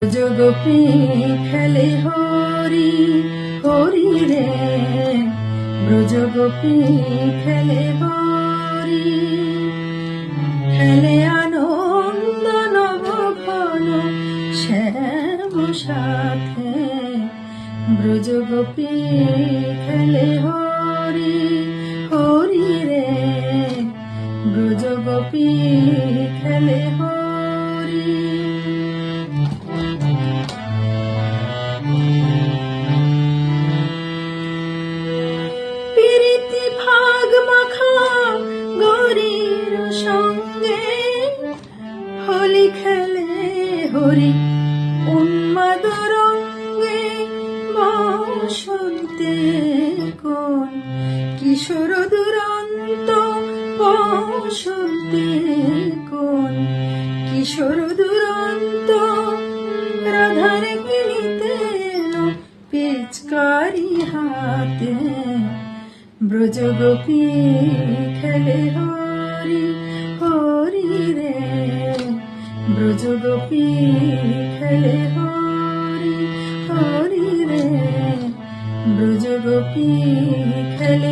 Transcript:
ব্রজগোপী খেলে হরি হরি রে, ব্রজগোপী খেলে হরি, খেলে আনন্দ নবঘন শ্যাম সাথে, ব্রজগোপী খেলে হরি হরি রে, ব্রজগোপী খেলে হরি। প্রীতি ভাগ মাখা গৌরীর সঙ্গে হোলি খেলে হরি উন্মাদ রঙ্গে, বসন্তে কোন কিশোর দুরন্ত, বসন্তে কোন কিশোর দুরন্ত, রাধার কিনিতে এলো পিচকারি হাতে, ব্রজগোপী খেলে হরি হরি রে, ব্রজগোপী খেলে হরি হরি রে, ব্রজগোপী খেলে